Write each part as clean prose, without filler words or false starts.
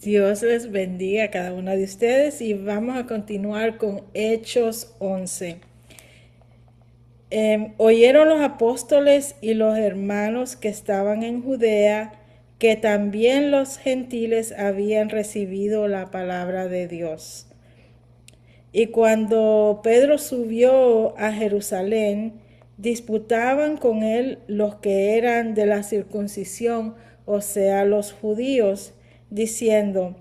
Dios les bendiga a cada una de ustedes y vamos a continuar con Hechos 11. Oyeron los apóstoles y los hermanos que estaban en Judea que también los gentiles habían recibido la palabra de Dios. Y cuando Pedro subió a Jerusalén, disputaban con él los que eran de la circuncisión, o sea, los judíos, diciendo: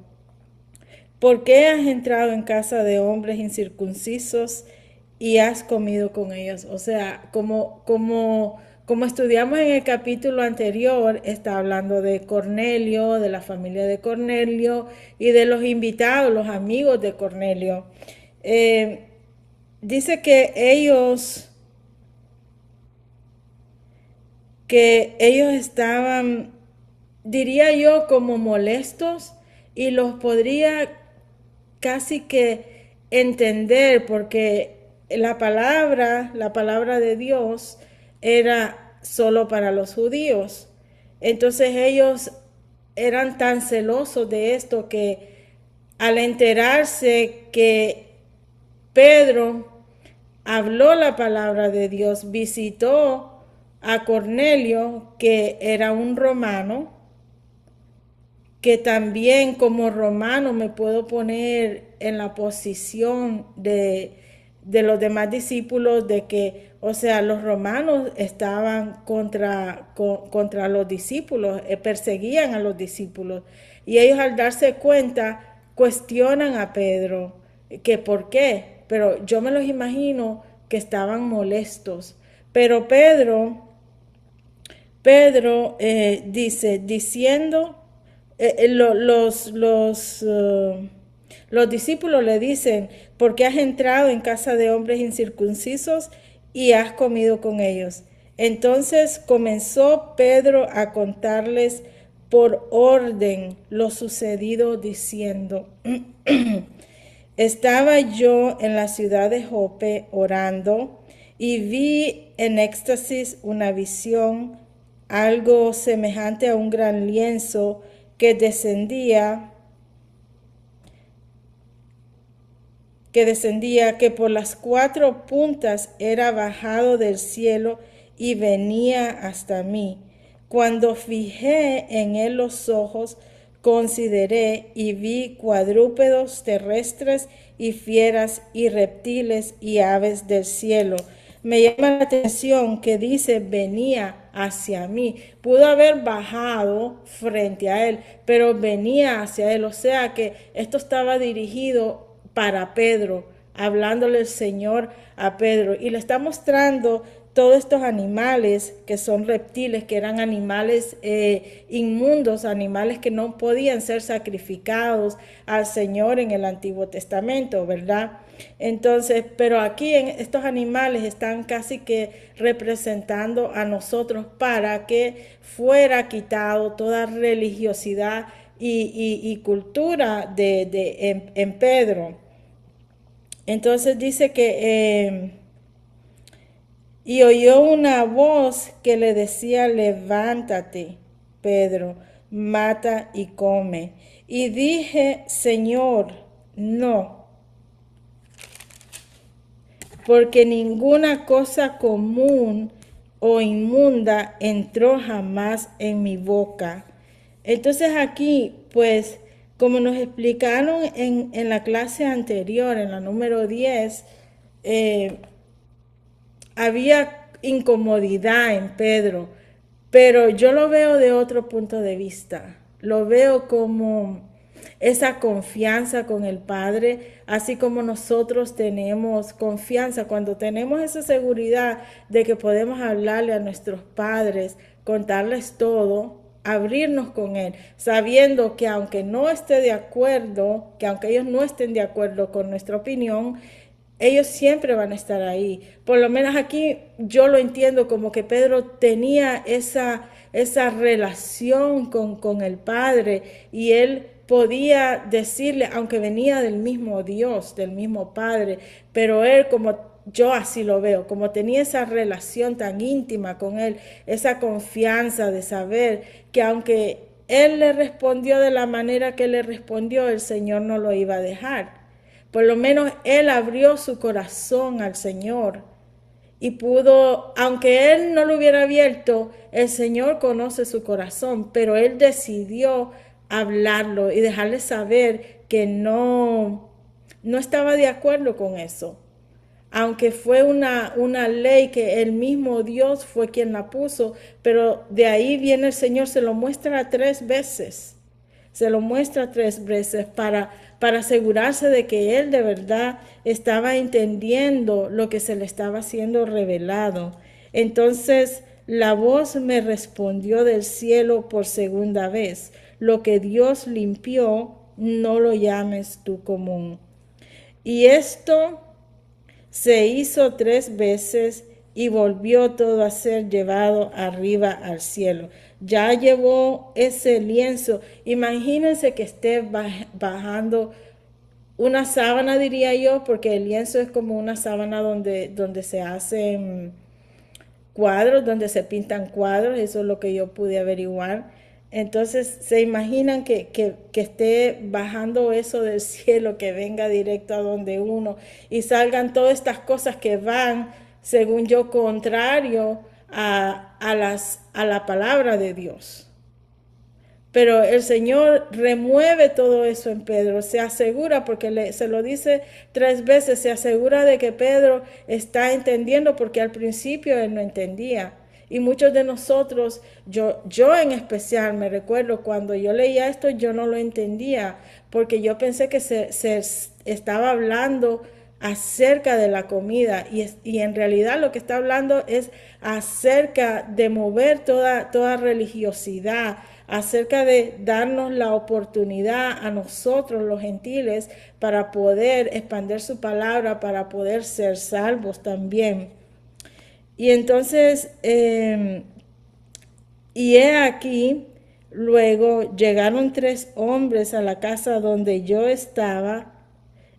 ¿por qué has entrado en casa de hombres incircuncisos y has comido con ellos? O sea, como estudiamos en el capítulo anterior, está hablando de Cornelio, de la familia de Cornelio y de los invitados, los amigos de Cornelio. Eh, Dice que ellos estaban, diría yo, como molestos, y los podría casi que entender, porque la palabra de Dios era solo para los judíos. Entonces ellos eran tan celosos de esto que al enterarse que Pedro habló la palabra de Dios, visitó a Cornelio, que era un romano, que también como romano me puedo poner en la posición de los demás discípulos, de que, o sea, los romanos estaban contra los discípulos, perseguían a los discípulos, y ellos al darse cuenta cuestionan a Pedro, que por qué, pero yo me los imagino que estaban molestos. Pero Pedro dice, diciendo, los discípulos le dicen: ¿por qué has entrado en casa de hombres incircuncisos y has comido con ellos? Entonces comenzó Pedro a contarles por orden lo sucedido, diciendo: estaba yo en la ciudad de Jope orando y vi en éxtasis una visión, algo semejante a un gran lienzo que descendía, que por las cuatro puntas era bajado del cielo y venía hasta mí. Cuando fijé en él los ojos, consideré y vi cuadrúpedos terrestres y fieras y reptiles y aves del cielo. Me llama la atención que dice venía hacia mí. Pudo haber bajado frente a él, pero venía hacia él. O sea que esto estaba dirigido para Pedro, hablándole el Señor a Pedro, y le está mostrando todos estos animales que son reptiles, que eran animales inmundos, animales que no podían ser sacrificados al Señor en el Antiguo Testamento, ¿verdad? Entonces, pero aquí en estos animales están casi que representando a nosotros, para que fuera quitado toda religiosidad y cultura en Pedro. Entonces dice y oyó una voz que le decía: levántate, Pedro, mata y come. Y dije: Señor, no, porque ninguna cosa común o inmunda entró jamás en mi boca. Entonces aquí, pues, como nos explicaron en la clase anterior, en la número 10, eh, había incomodidad en Pedro, pero yo lo veo de otro punto de vista. Lo veo como esa confianza con el Padre, así como nosotros tenemos confianza cuando tenemos esa seguridad de que podemos hablarle a nuestros padres, contarles todo, abrirnos con Él, sabiendo que aunque no esté de acuerdo, que aunque ellos no estén de acuerdo con nuestra opinión, ellos siempre van a estar ahí. Por lo menos aquí yo lo entiendo como que Pedro tenía esa relación con el Padre, y él podía decirle, aunque venía del mismo Dios, del mismo Padre, pero él, como yo así lo veo, como tenía esa relación tan íntima con él, esa confianza de saber que aunque él le respondió de la manera que le respondió, el Señor no lo iba a dejar. Por lo menos él abrió su corazón al Señor y pudo, aunque él no lo hubiera abierto, el Señor conoce su corazón, pero él decidió hablarlo y dejarle saber que no estaba de acuerdo con eso. Aunque fue una ley que el mismo Dios fue quien la puso, pero de ahí viene el Señor, se lo muestra 3 veces. Se lo muestra 3 veces para asegurarse de que él de verdad estaba entendiendo lo que se le estaba siendo revelado. Entonces la voz me respondió del cielo por segunda vez: lo que Dios limpió, no lo llames tú común. Y esto se hizo 3 veces y volvió todo a ser llevado arriba al cielo. Ya llevó ese lienzo. Imagínense que esté bajando una sábana, diría yo, porque el lienzo es como una sábana donde se hacen cuadros, donde se pintan cuadros. Eso es lo que yo pude averiguar. Entonces, ¿se imaginan que esté bajando eso del cielo, que venga directo a donde uno y salgan todas estas cosas que van, según yo, contrario a la palabra de Dios? Pero el Señor remueve todo eso en Pedro, se asegura, porque se lo dice 3 veces, se asegura de que Pedro está entendiendo, porque al principio él no entendía. Y muchos de nosotros, yo en especial, me recuerdo cuando yo leía esto, yo no lo entendía, porque yo pensé que se estaba hablando acerca de la comida, y en realidad lo que está hablando es acerca de mover toda religiosidad, acerca de darnos la oportunidad a nosotros los gentiles para poder expandir su palabra, para poder ser salvos también. Y entonces, y he aquí, luego llegaron 3 hombres a la casa donde yo estaba,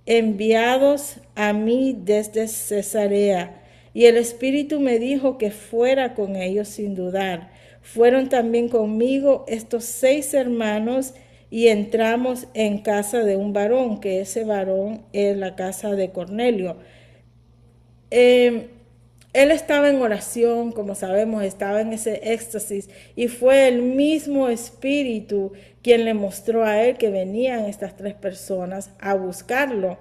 enviados a mí desde Cesarea, y el Espíritu me dijo que fuera con ellos sin dudar. Fueron también conmigo estos 6 hermanos, y entramos en casa de un varón, que ese varón es la casa de Cornelio. Él estaba en oración, como sabemos, estaba en ese éxtasis, y fue el mismo Espíritu quien le mostró a él que venían estas 3 personas a buscarlo,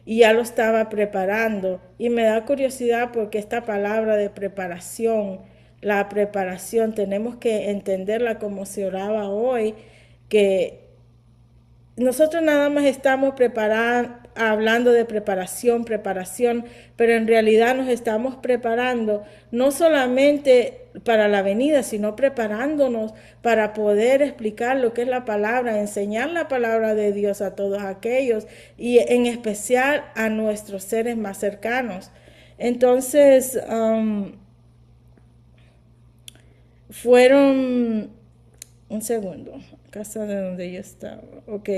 y ya lo estaba preparando. Y me da curiosidad porque esta palabra de preparación, la preparación, tenemos que entenderla como se oraba hoy, que nosotros nada más estamos hablando de preparación, pero en realidad nos estamos preparando no solamente para la venida, sino preparándonos para poder explicar lo que es la palabra, enseñar la palabra de Dios a todos aquellos, y en especial a nuestros seres más cercanos. Entonces, fueron un segundo, casa de donde yo estaba. Ok,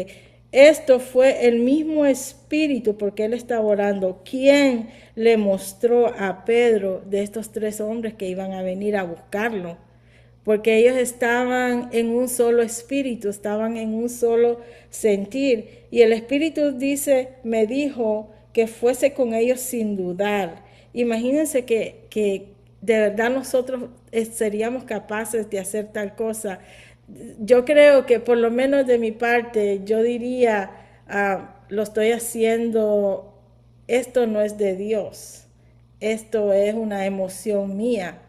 esto fue el mismo Espíritu, porque él estaba orando, quien le mostró a Pedro de estos 3 hombres que iban a venir a buscarlo, porque ellos estaban en un solo espíritu, estaban en un solo sentir. Y el Espíritu me dijo que fuese con ellos sin dudar. Imagínense que de verdad nosotros seríamos capaces de hacer tal cosa. Yo creo que por lo menos de mi parte, yo diría, lo estoy haciendo, esto no es de Dios, esto es una emoción mía.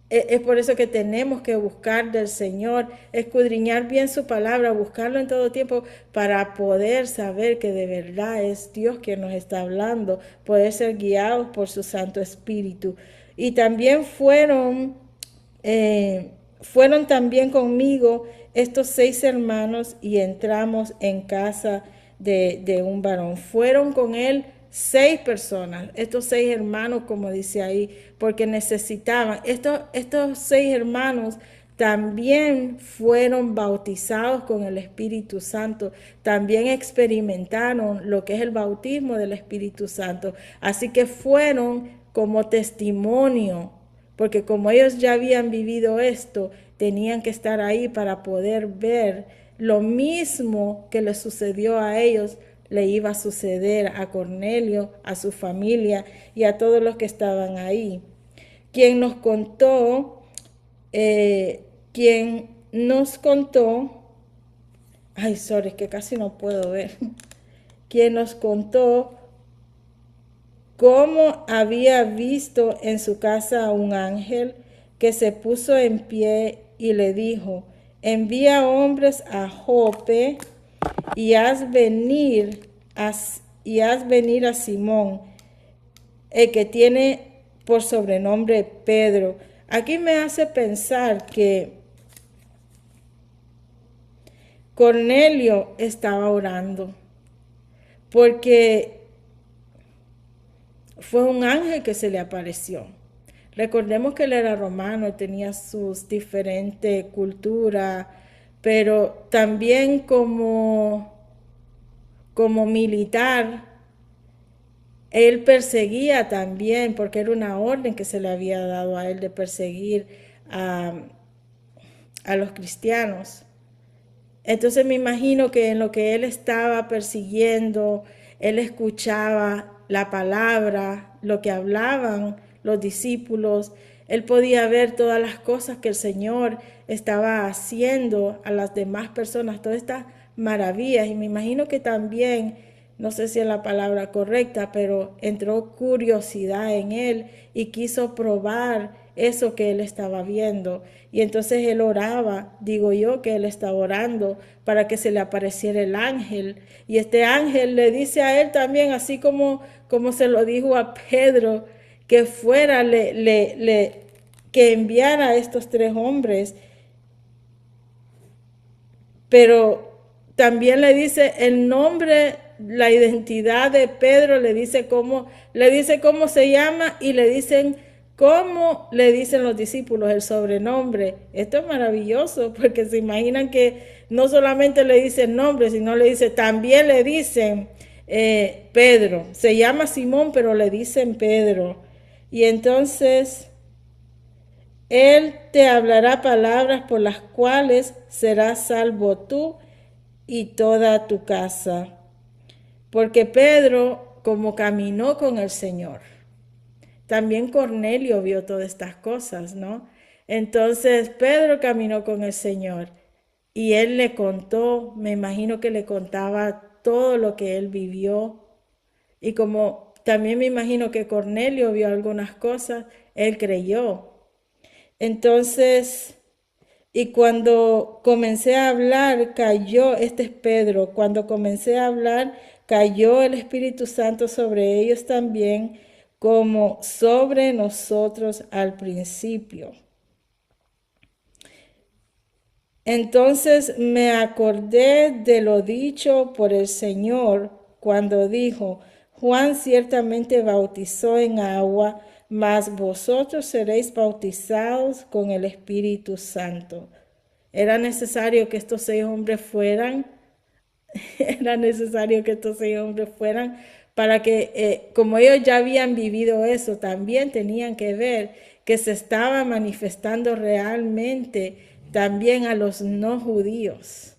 Es por eso que tenemos que buscar del Señor, escudriñar bien su palabra, buscarlo en todo tiempo, para poder saber que de verdad es Dios quien nos está hablando, poder ser guiados por su Santo Espíritu. Y también fueron también conmigo estos 6 hermanos, y entramos en casa de un varón. Fueron con él 6 personas, estos 6 hermanos, como dice ahí, porque necesitaban. Estos 6 hermanos también fueron bautizados con el Espíritu Santo, también experimentaron lo que es el bautismo del Espíritu Santo, así que fueron como testimonio, porque como ellos ya habían vivido esto, tenían que estar ahí para poder ver lo mismo que les sucedió a ellos, le iba a suceder a Cornelio, a su familia y a todos los que estaban ahí. Quien nos contó, quien nos contó, ay, sorry, es que casi no puedo ver, quien nos contó cómo había visto en su casa a un ángel que se puso en pie y le dijo, envía hombres a Jope y haz venir a Simón, el que tiene por sobrenombre Pedro. Aquí me hace pensar que Cornelio estaba orando, porque fue un ángel que se le apareció. Recordemos que él era romano, tenía sus diferentes culturas, pero también como militar, él perseguía también, porque era una orden que se le había dado a él de perseguir a, a los cristianos. Entonces me imagino que en lo que él estaba persiguiendo, él escuchaba la palabra, lo que hablaban los discípulos, él podía ver todas las cosas que el Señor estaba haciendo a las demás personas, todas estas maravillas. Y me imagino que también, no sé si es la palabra correcta, pero entró curiosidad en él y quiso probar eso que él estaba viendo. Y entonces él oraba, digo yo que él estaba orando para que se le apareciera el ángel. Y este ángel le dice a él también, así como se lo dijo a Pedro, que fuera, que enviara a estos 3 hombres. Pero también le dice el nombre, la identidad de Pedro, le dice cómo se llama y le dicen cómo le dicen los discípulos el sobrenombre. Esto es maravilloso porque se imaginan que no solamente le dicen nombre, sino le dice, también le dicen Pedro. Se llama Simón, pero le dicen Pedro. Y entonces él te hablará palabras por las cuales serás salvo tú y toda tu casa. Porque Pedro, como caminó con el Señor, también Cornelio vio todas estas cosas, ¿no? Entonces Pedro caminó con el Señor y él le contó, me imagino que le contaba todo lo que él vivió. Y como también me imagino que Cornelio vio algunas cosas, él creyó. Entonces, y cuando comencé a hablar, este es Pedro, cuando comencé a hablar, cayó el Espíritu Santo sobre ellos también, como sobre nosotros al principio. Entonces me acordé de lo dicho por el Señor cuando dijo, Juan ciertamente bautizó en agua, mas vosotros seréis bautizados con el Espíritu Santo. Era necesario que estos 6 hombres fueran, era necesario que estos 6 hombres fueran para que, como ellos ya habían vivido eso, también tenían que ver que se estaba manifestando realmente también a los no judíos.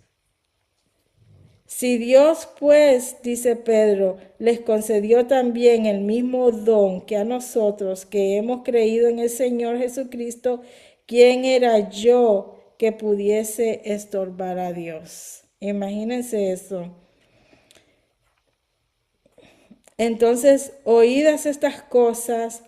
Si Dios, pues, dice Pedro, les concedió también el mismo don que a nosotros que hemos creído en el Señor Jesucristo, ¿quién era yo que pudiese estorbar a Dios? Imagínense eso. Entonces, oídas estas cosas,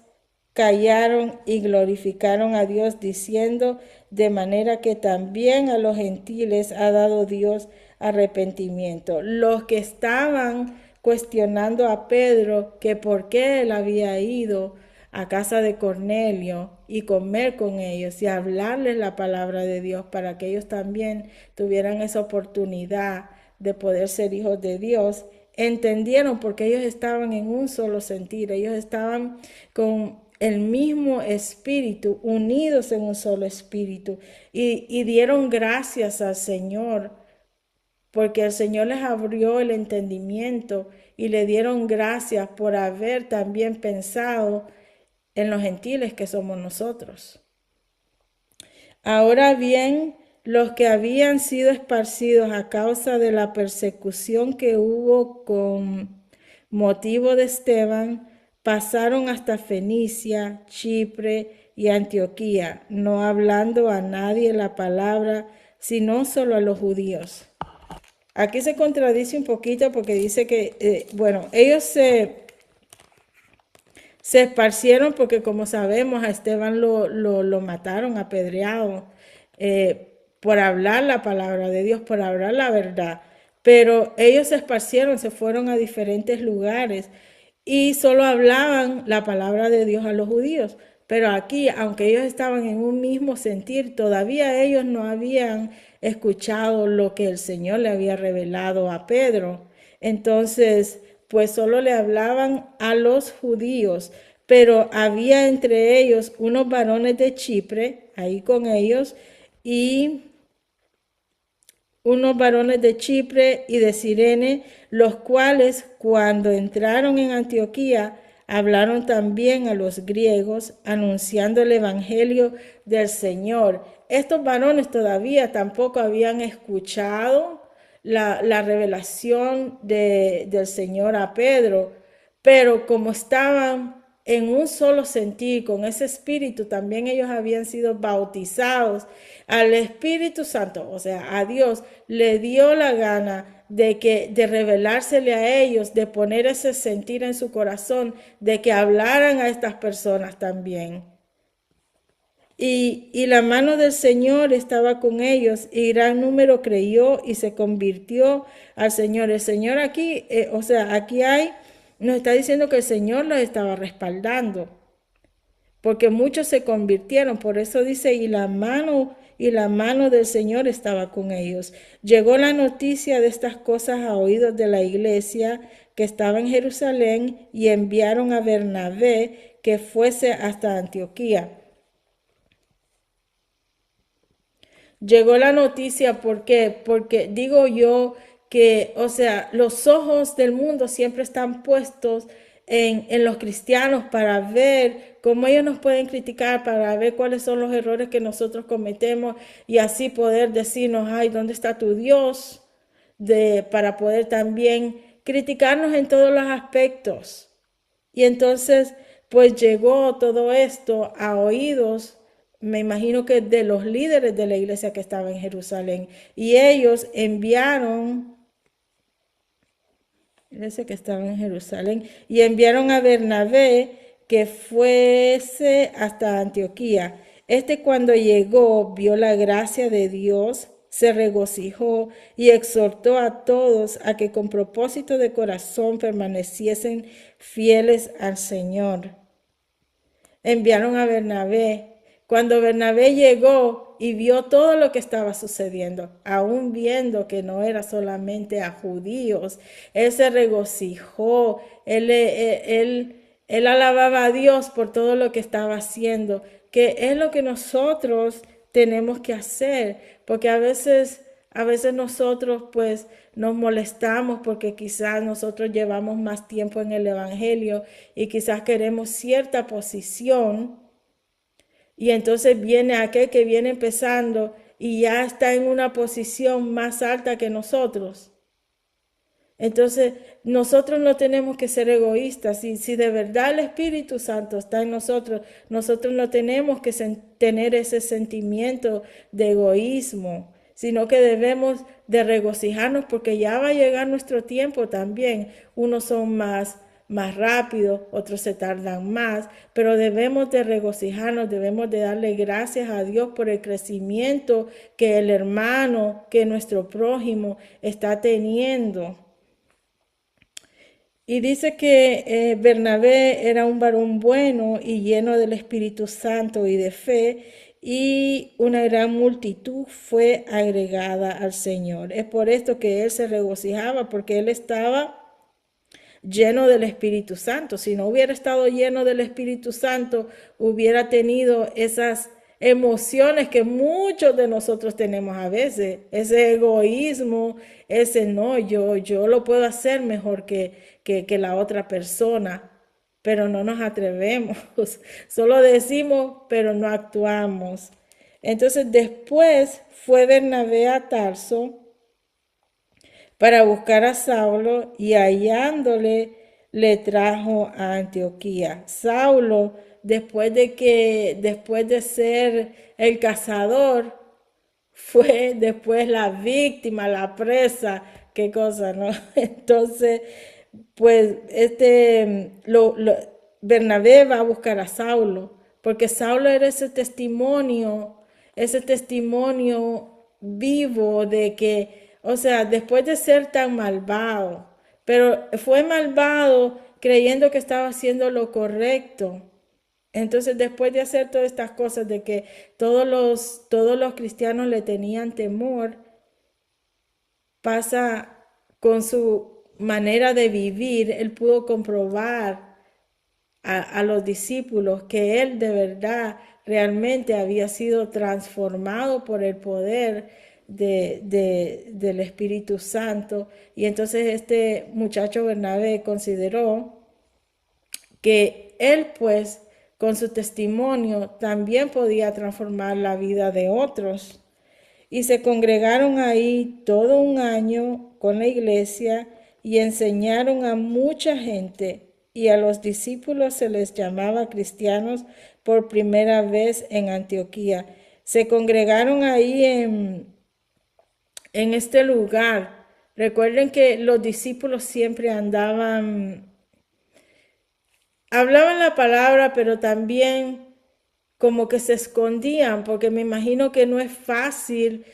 callaron y glorificaron a Dios, diciendo, de manera que también a los gentiles ha dado Dios arrepentimiento. Los que estaban cuestionando a Pedro que por qué él había ido a casa de Cornelio y comer con ellos y hablarles la palabra de Dios para que ellos también tuvieran esa oportunidad de poder ser hijos de Dios, entendieron porque ellos estaban en un solo sentir, ellos estaban con el mismo espíritu, unidos en un solo espíritu y dieron gracias al Señor porque el Señor les abrió el entendimiento y le dieron gracias por haber también pensado en los gentiles que somos nosotros. Ahora bien, los que habían sido esparcidos a causa de la persecución que hubo con motivo de Esteban, pasaron hasta Fenicia, Chipre y Antioquía, no hablando a nadie la palabra, sino solo a los judíos. Aquí se contradice un poquito porque dice que, ellos se esparcieron porque, como sabemos, a Esteban lo mataron apedreado por hablar la palabra de Dios, por hablar la verdad. Pero ellos se esparcieron, se fueron a diferentes lugares y solo hablaban la palabra de Dios a los judíos. Pero aquí, aunque ellos estaban en un mismo sentir, todavía ellos no habían escuchado lo que el Señor le había revelado a Pedro. Entonces, pues solo le hablaban a los judíos, pero había entre ellos unos varones de Chipre, ahí con ellos, y unos varones de Chipre y de Cirene, los cuales cuando entraron en Antioquía hablaron también a los griegos, anunciando el evangelio del Señor. Estos varones todavía tampoco habían escuchado la revelación del Señor a Pedro, pero como estaban en un solo sentir, con ese espíritu, también ellos habían sido bautizados al Espíritu Santo, o sea, a Dios le dio la gana de revelársele a ellos, de poner ese sentir en su corazón, de que hablaran a estas personas también. Y la mano del Señor estaba con ellos y gran número creyó y se convirtió al Señor. El Señor aquí, aquí nos está diciendo que el Señor los estaba respaldando, porque muchos se convirtieron. Por eso dice, y la mano del Señor estaba con ellos. Llegó la noticia de estas cosas a oídos de la iglesia que estaba en Jerusalén y enviaron a Bernabé que fuese hasta Antioquía. Llegó la noticia, ¿por qué? Porque digo yo que, los ojos del mundo siempre están puestos en los cristianos para ver cómo ellos nos pueden criticar, para ver cuáles son los errores que nosotros cometemos y así poder decirnos, ay, ¿dónde está tu Dios? Para poder también criticarnos en todos los aspectos. Y entonces, pues llegó todo esto a oídos, me imagino que de los líderes de la iglesia que estaba en Jerusalén. Y ellos enviaron, iglesia que estaba en Jerusalén, y enviaron a Bernabé que fuese hasta Antioquía. Este cuando llegó, vio la gracia de Dios, se regocijó y exhortó a todos a que con propósito de corazón permaneciesen fieles al Señor. Enviaron a Bernabé. Cuando Bernabé llegó y vio todo lo que estaba sucediendo, aún viendo que no era solamente a judíos, él se regocijó, él alababa a Dios por todo lo que estaba haciendo, que es lo que nosotros tenemos que hacer, porque a veces nosotros pues nos molestamos porque quizás nosotros llevamos más tiempo en el evangelio y quizás queremos cierta posición y entonces viene aquel que viene empezando y ya está en una posición más alta que nosotros. Entonces, nosotros no tenemos que ser egoístas. Si de verdad el Espíritu Santo está en nosotros, nosotros no tenemos que tener ese sentimiento de egoísmo, sino que debemos de regocijarnos porque ya va a llegar nuestro tiempo también. Unos son más rápidos, otros se tardan más, pero debemos de regocijarnos, debemos de darle gracias a Dios por el crecimiento que el hermano, que nuestro prójimo está teniendo. Y dice que Bernabé era un varón bueno y lleno del Espíritu Santo y de fe, y una gran multitud fue agregada al Señor. Es por esto que él se regocijaba, porque él estaba lleno del Espíritu Santo. Si no hubiera estado lleno del Espíritu Santo, hubiera tenido esas emociones que muchos de nosotros tenemos a veces, ese egoísmo, ese no, yo lo puedo hacer mejor que la otra persona, pero no nos atrevemos, solo decimos, pero no actuamos. Entonces después fue Bernabé a Tarso para buscar a Saulo y hallándole le trajo a Antioquía. Saulo, después de ser el cazador, fue después la víctima, la presa, qué cosa, ¿no? Entonces, pues Bernabé va a buscar a Saulo, porque Saulo era ese testimonio vivo de que, o sea, después de ser tan malvado, pero fue malvado creyendo que estaba haciendo lo correcto. Entonces, después de hacer todas estas cosas, de que todos los cristianos le tenían temor, pasa con su manera de vivir, él pudo comprobar a los discípulos que él de verdad realmente había sido transformado por el poder del Espíritu Santo. Y entonces este muchacho Bernabé consideró que él pues con su testimonio también podía transformar la vida de otros. Y se congregaron ahí todo un año con la iglesia y enseñaron a mucha gente, y a los discípulos se les llamaba cristianos por primera vez en Antioquía. Se congregaron ahí en este lugar. Recuerden que los discípulos siempre hablaban la palabra, pero también como que se escondían, porque me imagino que no es fácil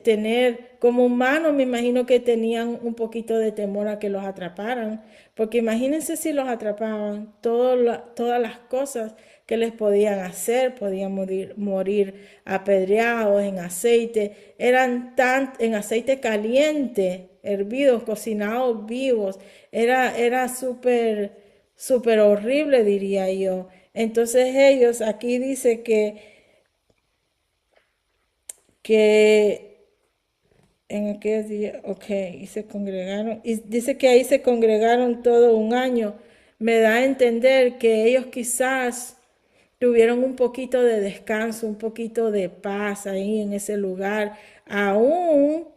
tener, como humanos me imagino que tenían un poquito de temor a que los atraparan, porque imagínense si los atrapaban, todas las cosas que les podían hacer, podían morir apedreados en aceite, en aceite caliente, hervidos, cocinados vivos, era súper horrible, diría yo. Entonces ellos, aquí dice que en aquellos días, ok, y se congregaron, y dice que ahí se congregaron todo un año. Me da a entender que ellos quizás tuvieron un poquito de descanso, un poquito de paz ahí en ese lugar, aún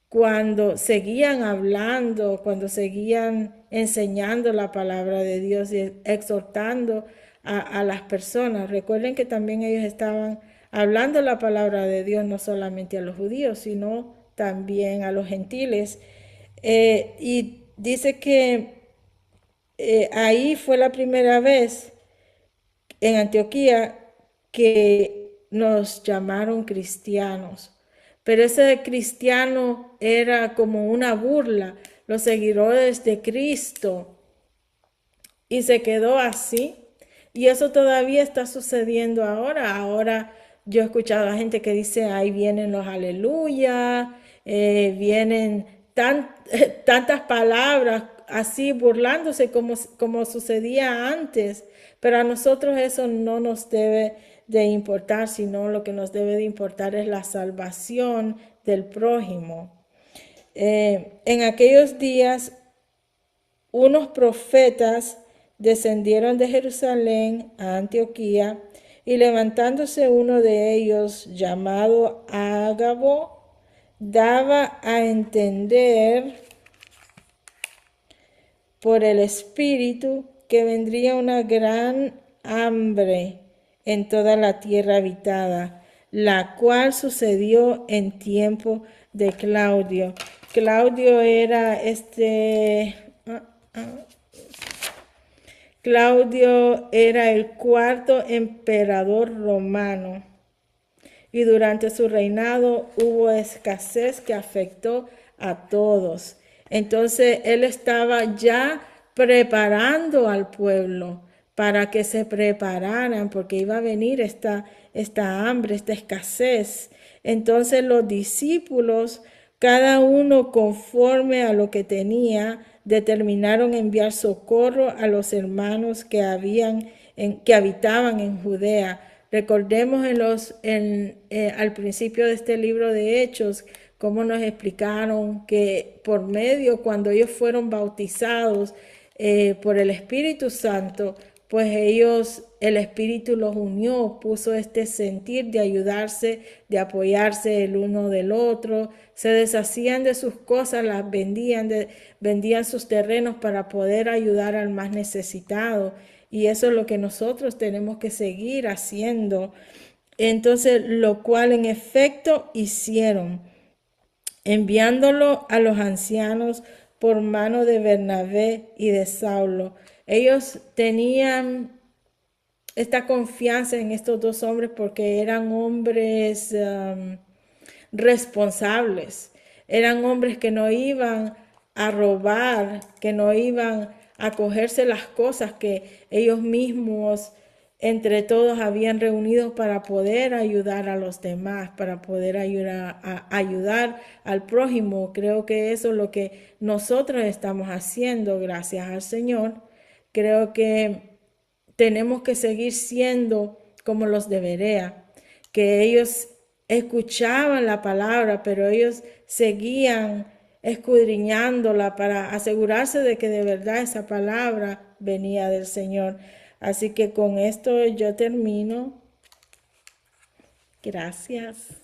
cuando seguían hablando, cuando seguían enseñando la palabra de Dios y exhortando a las personas. Recuerden que también ellos estaban hablando la palabra de Dios no solamente a los judíos, sino también a los gentiles. Y dice que ahí fue la primera vez en Antioquía que nos llamaron cristianos. Pero ese cristiano era como una burla, los seguidores de Cristo. Y se quedó así. Y eso todavía está sucediendo ahora. Ahora yo he escuchado a gente que dice, ahí vienen los aleluya, vienen tantas palabras así burlándose como sucedía antes. Pero a nosotros eso no nos debe de importar, sino lo que nos debe de importar es la salvación del prójimo. En aquellos días, unos profetas descendieron de Jerusalén a Antioquía, y levantándose uno de ellos, llamado Ágabo, daba a entender por el Espíritu que vendría una gran hambre en toda la tierra habitada, la cual sucedió en tiempo de Claudio. Claudio era Claudio era el cuarto emperador romano, y durante su reinado hubo escasez que afectó a todos. Entonces él estaba ya preparando al pueblo para que se prepararan, porque iba a venir esta hambre, esta escasez. Entonces los discípulos, cada uno conforme a lo que tenía, determinaron enviar socorro a los hermanos que habitaban en Judea. Recordemos al principio de este libro de Hechos, cómo nos explicaron que por medio, cuando ellos fueron bautizados por el Espíritu Santo, pues ellos, el Espíritu los unió, puso este sentir de ayudarse, de apoyarse el uno del otro, se deshacían de sus cosas, las vendían, vendían sus terrenos para poder ayudar al más necesitado. Y eso es lo que nosotros tenemos que seguir haciendo. Entonces, lo cual en efecto hicieron, enviándolo a los ancianos por mano de Bernabé y de Saulo. Ellos tenían esta confianza en estos dos hombres porque eran hombres responsables, eran hombres que no iban a robar, que no iban a cogerse las cosas que ellos mismos entre todos habían reunido para poder ayudar a los demás, para poder ayudar al prójimo. Creo que eso es lo que nosotros estamos haciendo, gracias al Señor. Creo que tenemos que seguir siendo como los de Berea, que ellos escuchaban la palabra, pero ellos seguían escudriñándola para asegurarse de que de verdad esa palabra venía del Señor. Así que con esto yo termino. Gracias.